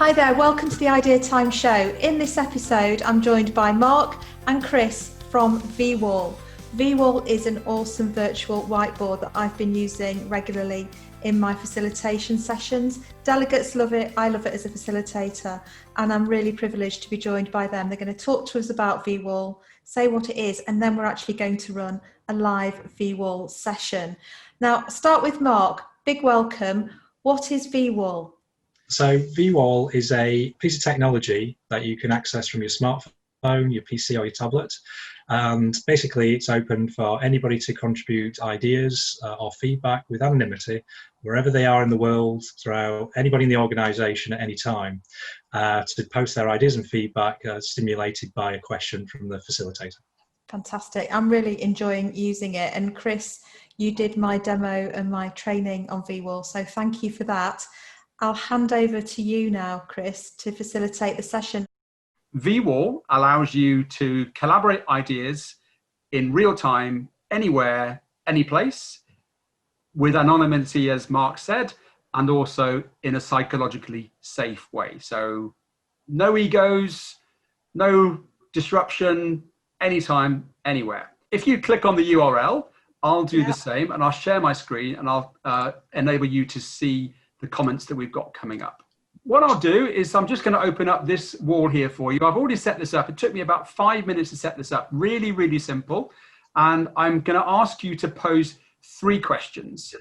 Hi there, welcome to the Idea Time Show. In this episode, I'm joined by Mark and Chris from VWall. VWall is an awesome virtual whiteboard that I've been using regularly in my facilitation sessions. Delegates love it, I love it as a facilitator, and I'm really privileged to be joined by them. They're going to talk to us about VWall, say what it is, and then we're actually going to run a live VWall session. Now, start with Mark. Big welcome. What is VWall? So VWall is a piece of technology that you can access from your smartphone, your PC or your tablet. And basically it's open for anybody to contribute ideas or feedback with anonymity, wherever they are in the world, throughout anybody in the organisation at any time, to post their ideas and feedback stimulated by a question from the facilitator. Fantastic. I'm really enjoying using it. And Chris, you did my demo and my training on VWall, so thank you for that. I'll hand over to you now, Chris, to facilitate the session. VWall allows you to collaborate ideas in real time, anywhere, any place, with anonymity, as Mark said, and also in a psychologically safe way. So no egos, no disruption, anytime, anywhere. If you click on the URL, I'll do the same, and I'll share my screen and I'll enable you to see the comments that we've got coming up. What I'll do is I'm just going to open up this wall here for you. I've already set this up. It took me about 5 minutes to set this up. Really, really simple. And I'm going to ask you to pose 3 questions.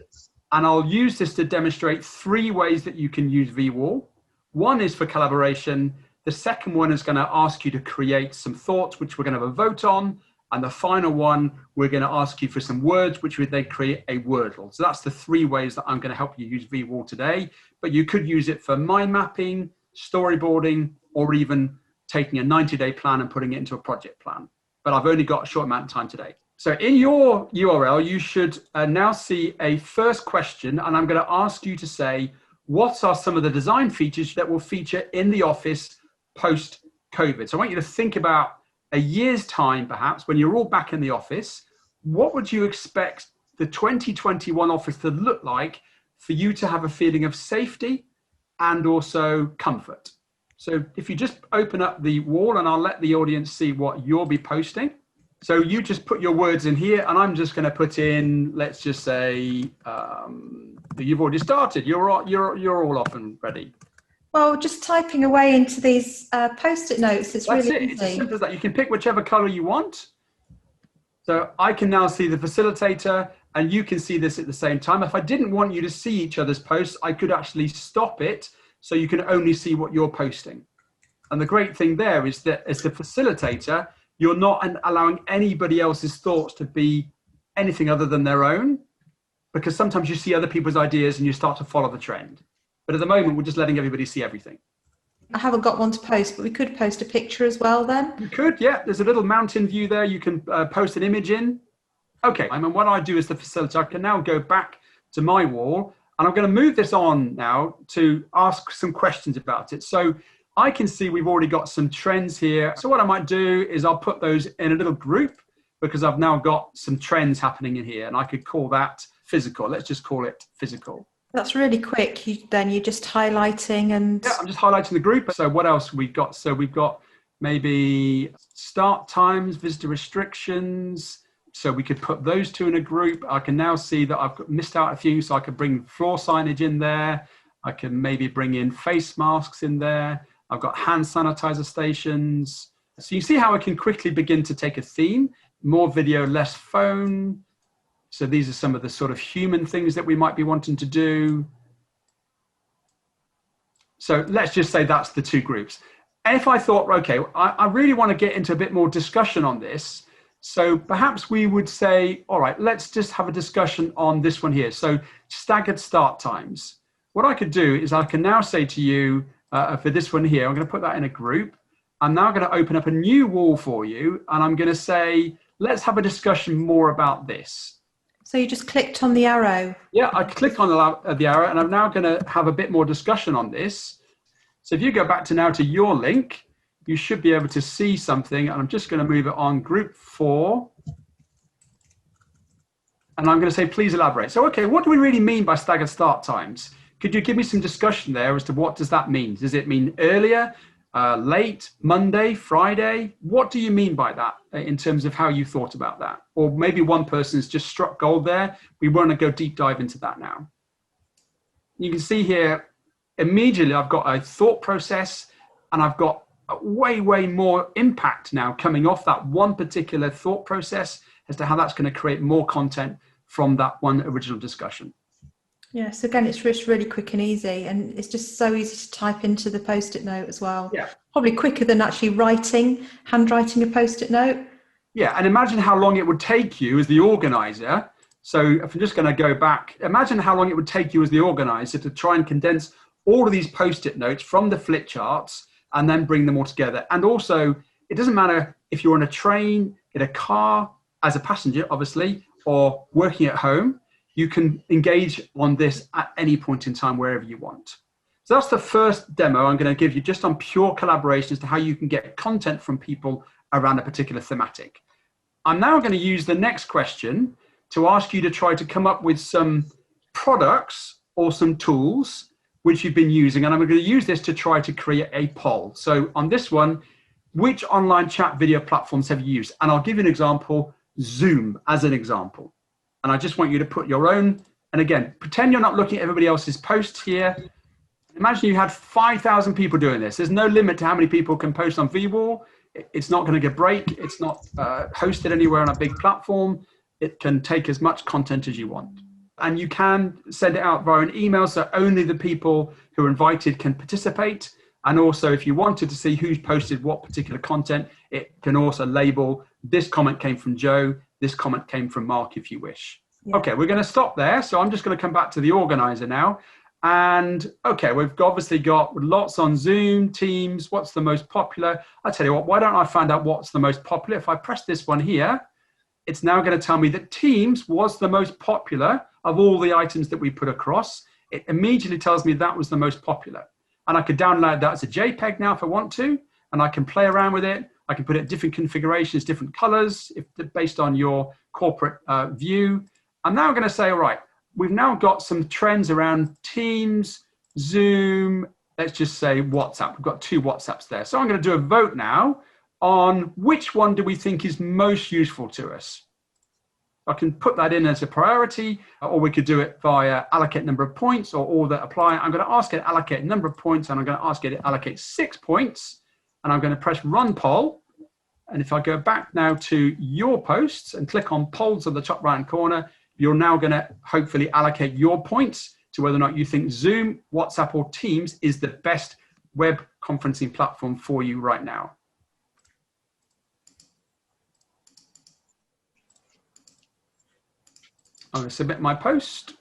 And I'll use this to demonstrate 3 ways that you can use VWall. One is for collaboration. The second one is going to ask you to create some thoughts, which we're going to have a vote on. And the final one, we're going to ask you for some words, which would then create a Wordle. So that's the 3 ways that I'm going to help you use VWall today. But you could use it for mind mapping, storyboarding, or even taking a 90-day plan and putting it into a project plan. But I've only got a short amount of time today. So in your URL, you should now see a first question. And I'm going to ask you to say, what are some of the design features that will feature in the office post-COVID? So I want you to think about a year's time, perhaps, when you're all back in the office. What would you expect the 2021 office to look like for you to have a feeling of safety and also comfort? So if you just open up the wall, and I'll let the audience see what you'll be posting. So you just put your words in here, and I'm just going to put in, let's just say, you've already started. You're all off and ready. Well, just typing away into these Post-it notes, it's really easy. It's as simple as that. You can pick whichever color you want. So I can now see the facilitator, and you can see this at the same time. If I didn't want you to see each other's posts, I could actually stop it so you can only see what you're posting. And the great thing there is that as the facilitator, you're not allowing anybody else's thoughts to be anything other than their own, because sometimes you see other people's ideas and you start to follow the trend. But at the moment, we're just letting everybody see everything. I haven't got one to post, but we could post a picture as well then. You could, yeah. There's a little mountain view there. You can post an image in. Okay, I mean, what I do as the facilitator, I can now go back to my wall, and I'm going to move this on now to ask some questions about it. So I can see we've already got some trends here. So what I might do is I'll put those in a little group, because I've now got some trends happening in here, and I could call that physical. Let's just call it physical. That's really quick. Then you're just highlighting and... Yeah, I'm just highlighting the group. So what else we've got? So we've got maybe start times, visitor restrictions. So we could put those 2 in a group. I can now see that I've missed out a few, so I could bring floor signage in there. I can maybe bring in face masks in there. I've got hand sanitizer stations. So you see how I can quickly begin to take a theme. More video, less phone. So these are some of the sort of human things that we might be wanting to do. So let's just say that's the 2 groups. And if I thought, okay, I really want to get into a bit more discussion on this. So perhaps we would say, all right, let's just have a discussion on this one here. So staggered start times. What I could do is I can now say to you for this one here, I'm going to put that in a group. I'm now going to open up a new wall for you. And I'm going to say, let's have a discussion more about this. So you just clicked on the arrow? Yeah, I click on the arrow, and I'm now going to have a bit more discussion on this. So if you go back to your link, you should be able to see something. And I'm just going to move it on group 4. And I'm going to say, please elaborate. So, okay, what do we really mean by staggered start times? Could you give me some discussion there as to what does that mean? Does it mean earlier, late, Monday, Friday? What do you mean by that in terms of how you thought about that? Or maybe one person's just struck gold there. We want to go deep dive into that now. You can see here, immediately I've got a thought process and I've got way more impact now coming off that one particular thought process as to how that's going to create more content from that one original discussion. Yes, again, it's just really quick and easy, and it's just so easy to type into the post-it note as well. Yeah. Probably quicker than actually handwriting a post-it note. Yeah, and imagine how long it would take you as the organizer. So if I'm just going to go back, imagine how long it would take you as the organizer to try and condense all of these post-it notes from the flip charts and then bring them all together. And also, it doesn't matter if you're on a train, in a car, as a passenger, obviously, or working at home, you can engage on this at any point in time, wherever you want. So that's the first demo I'm going to give you just on pure collaboration as to how you can get content from people around a particular thematic. I'm now going to use the next question to ask you to try to come up with some products or some tools which you've been using. And I'm going to use this to try to create a poll. So on this one, which online chat video platforms have you used? And I'll give you an example, Zoom as an example. And I just want you to put your own, and again, pretend you're not looking at everybody else's posts here. Imagine you had 5,000 people doing this. There's no limit to how many people can post on VWall. It's not going to get break. It's not hosted anywhere on a big platform. It can take as much content as you want. And you can send it out via an email, so only the people who are invited can participate. And also, if you wanted to see who's posted what particular content, it can also label, this comment came from Joe, this comment came from Mark, if you wish. Yeah. Okay, we're going to stop there. So I'm just going to come back to the organizer now. And okay, we've obviously got lots on Zoom, Teams. What's the most popular? I tell you what, why don't I find out what's the most popular? If I press this one here, it's now going to tell me that Teams was the most popular of all the items that we put across. It immediately tells me that was the most popular. And I could download that as a JPEG now if I want to, and I can play around with it. I can put it in different configurations, different colors, based on your corporate view. I'm now going to say, all right, we've now got some trends around Teams, Zoom, let's just say WhatsApp. We've got 2 WhatsApps there. So I'm going to do a vote now on which one do we think is most useful to us. I can put that in as a priority, or we could do it via allocate number of points or all that apply. I'm going to ask it to allocate number of points, and I'm going to ask it to allocate 6 points, and I'm going to press run poll. And if I go back now to your posts and click on polls on the top right hand corner, you're now going to hopefully allocate your points to whether or not you think Zoom, WhatsApp, or Teams is the best web conferencing platform for you right now. I'm going to submit my post.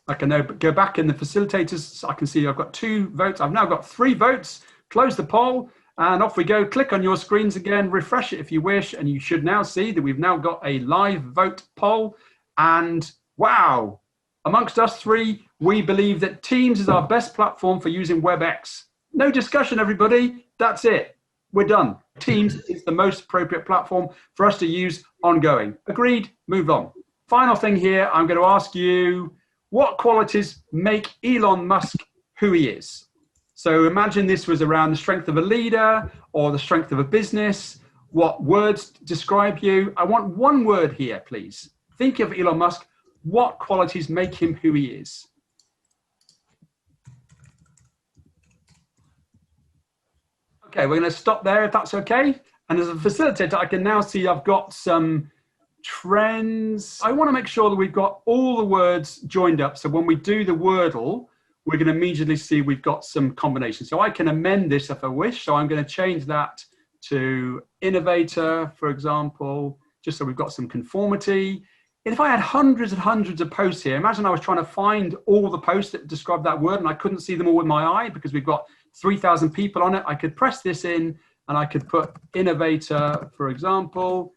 I can now go back in the facilitators. So I can see I've got 2 votes. I've now got 3 votes. Close the poll, and off we go. Click on your screens again, refresh it if you wish, and you should now see that we've now got a live vote poll. And wow, amongst us 3, we believe that Teams is our best platform for using WebEx. No discussion, everybody. That's it. We're done. Teams is the most appropriate platform for us to use ongoing. Agreed, move on. Final thing here, I'm going to ask you, what qualities make Elon Musk who he is? So imagine this was around the strength of a leader or the strength of a business. What words describe you? I want 1 word here, please. Think of Elon Musk. What qualities make him who he is? Okay, we're going to stop there if that's okay. And as a facilitator, I can now see I've got some trends. I want to make sure that we've got all the words joined up. So when we do the Wordle, we're going to immediately see we've got some combinations. So I can amend this if I wish. So I'm going to change that to innovator, for example, just so we've got some conformity. If I had hundreds and hundreds of posts here, imagine I was trying to find all the posts that describe that word and I couldn't see them all with my eye because we've got 3,000 people on it. I could press this in and I could put innovator, for example,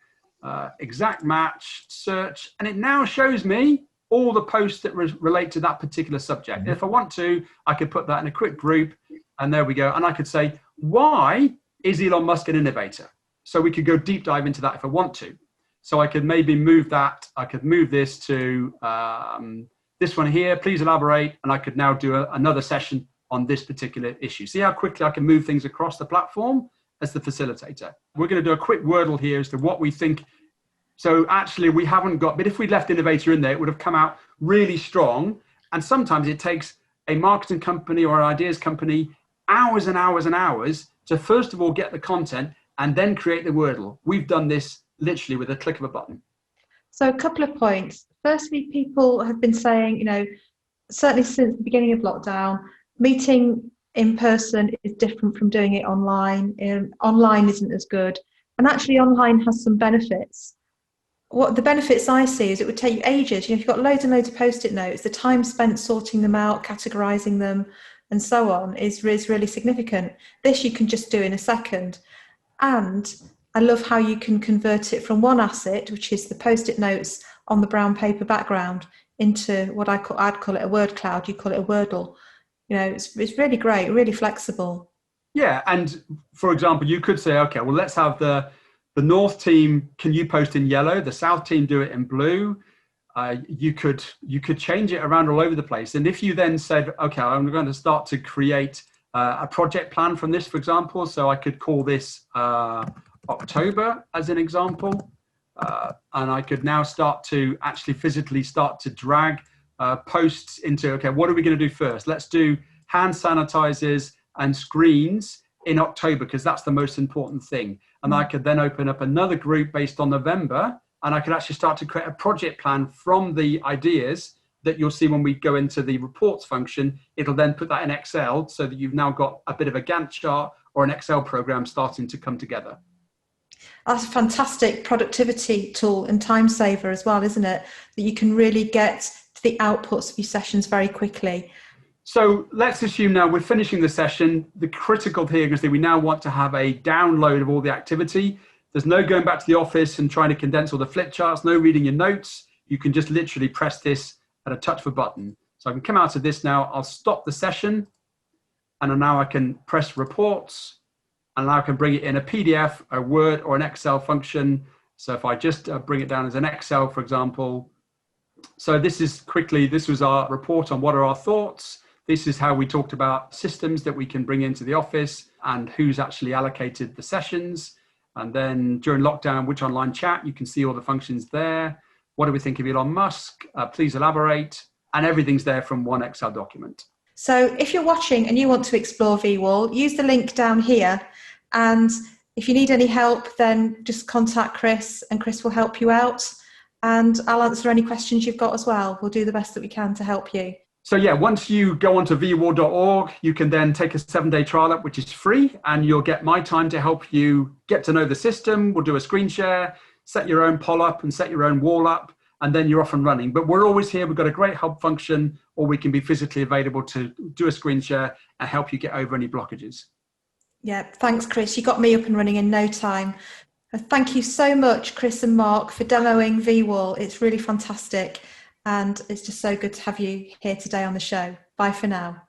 exact match, search, and it now shows me all the posts that relate to that particular subject. And if I want to, I could put that in a quick group, and there we go. And I could say, why is Elon Musk an innovator? So we could go deep dive into that if I want to. So I could maybe move that. I could move this to this one here, please elaborate. And I could now do another session on this particular issue. See how quickly I can move things across the platform as the facilitator. We're going to do a quick Wordle here as to what we think. So actually we haven't got, but if we'd left Innovator in there, it would have come out really strong. And sometimes it takes a marketing company or an ideas company hours and hours and hours to first of all get the content and then create the Wordle. We've done this literally with a click of a button. So a couple of points. Firstly, people have been saying, you know, certainly since the beginning of lockdown, meeting in person is different from doing it online. Online isn't as good. And actually online has some benefits. What the benefits I see is it would take you ages. You know, if you've got loads and loads of Post-it notes, the time spent sorting them out, categorizing them, and so on is really significant. This you can just do in a second. And I love how you can convert it from one asset, which is the Post-it notes on the brown paper background, into what I'd call it a word cloud. You call it a Wordle. You know, it's really great, really flexible. Yeah, and for example, you could say, okay, well, let's have the North team, can you post in yellow? The South team do it in blue. You could change it around all over the place. And if you then said, okay, I'm going to start to create a project plan from this, for example, so I could call this October as an example. And I could now start to actually physically start to drag posts into, okay, what are we going to do first? Let's do hand sanitizers and screens in October, because that's the most important thing. And I could then open up another group based on November, and I could actually start to create a project plan from the ideas that you'll see when we go into the reports function. It'll then put that in Excel so that you've now got a bit of a Gantt chart or an Excel program starting to come together. That's a fantastic productivity tool and time saver as well, isn't it? That you can really get to the outputs of your sessions very quickly. So let's assume now we're finishing the session. The critical thing is that we now want to have a download of all the activity. There's no going back to the office and trying to condense all the flip charts, no reading your notes. You can just literally press this at a touch of a button. So I can come out of this now. I'll stop the session, and now I can press reports, and now I can bring it in a PDF, a Word, or an Excel function. So if I just bring it down as an Excel, for example. So this was our report on what are our thoughts. This is how we talked about systems that we can bring into the office and who's actually allocated the sessions. And then during lockdown, which online chat, you can see all the functions there. What do we think of Elon Musk? Please elaborate. And everything's there from one Excel document. So if you're watching and you want to explore VWall, use the link down here. And if you need any help, then just contact Chris, and Chris will help you out. And I'll answer any questions you've got as well. We'll do the best that we can to help you. So yeah, once you go onto VWall.org, you can then take a 7-day trial up, which is free, and you'll get my time to help you get to know the system. We'll do a screen share, set your own poll up and set your own wall up, and then you're off and running. But we're always here. We've got a great help function, or we can be physically available to do a screen share and help you get over any blockages. Yeah, thanks, Chris. You got me up and running in no time. Thank you so much, Chris and Mark, for demoing VWall. It's really fantastic. And it's just so good to have you here today on the show. Bye for now.